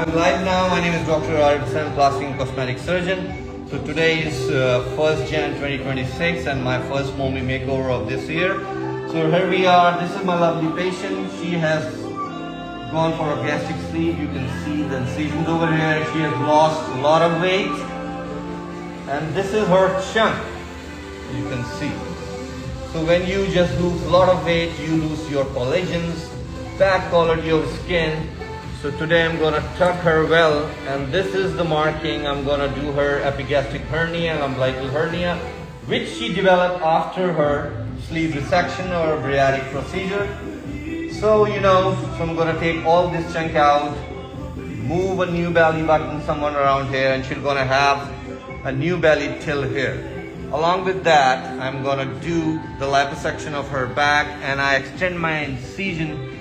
I'm live now. My name is Dr. Plastic and Cosmetic Surgeon. So today is 1st Jan 2026 and my first mommy makeover of this year. So here we are. This is my lovely patient. She has gone for a gastric sleeve. You can see the incisions over here. She has lost a lot of weight. And this is her chunk. You can see. So when you just lose a lot of weight, you lose your collagens, bad quality of skin. So today I'm gonna tuck her well, and this is the marking. I'm gonna do her epigastric hernia and umbilical hernia, which she developed after her sleeve resection or bariatric procedure. So I'm gonna take all this chunk out, move a new belly button somewhere around here, and she's gonna have a new belly till here. Along with that, I'm gonna do the liposuction of her back, and I extend my incision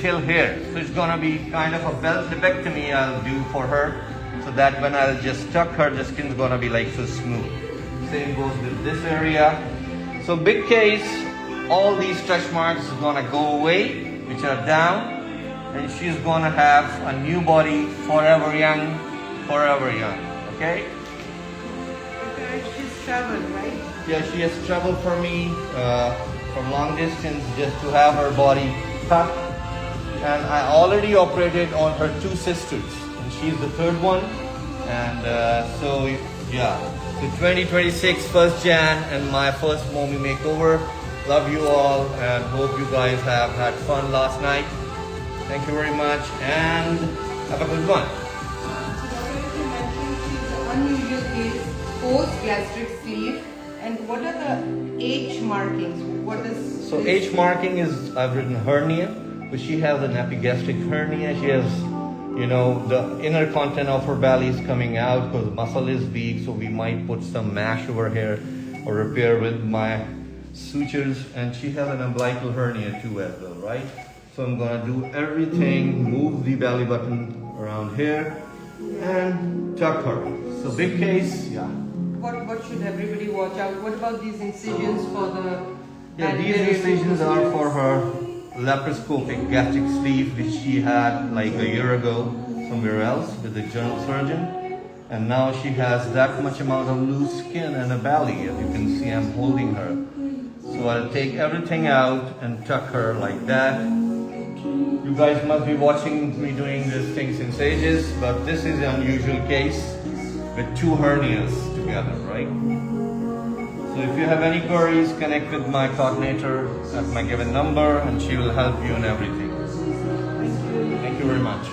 till here. So it's gonna be kind of a belt lipectomy I'll do for her, so that when I'll just tuck her, the skin's gonna be like so smooth. Same goes with this area. So big case, all these stretch marks is gonna go away, which are down, and she's gonna have a new body, forever young, okay? She's traveled, right? Yeah, she has traveled for me from long distance just to have her body tucked. And I already operated on her two sisters, and she's the third one. And so 2026 1st Jan and my first mommy makeover. Love you all and hope you guys have had fun last night. Thank you very much and have a good one. You mentioned she's an unusual case, post-gastric sleeve. And what are the H markings? What is so this? H marking is, I've written hernia, but she has an epigastric hernia. She has, the inner content of her belly is coming out because the muscle is weak. So we might put some mash over here or repair with my sutures. And she has an umbilical hernia too as well, right? So I'm gonna do everything, move the belly button around here and tuck her. So big case, yeah. What should everybody watch out? What about these incisions for the... Yeah, these incisions are for her laparoscopic gastric sleeve, which she had like a year ago somewhere else with a general surgeon, and now she has that much amount of loose skin and a belly. As you can see, I'm holding her, so I'll take everything out and tuck her like that. You guys must be watching me doing this thing since ages, but this is an unusual case with two hernias together, right? So if you have any queries, connect with my coordinator at my given number and she will help you in everything. Thank you. Thank you very much.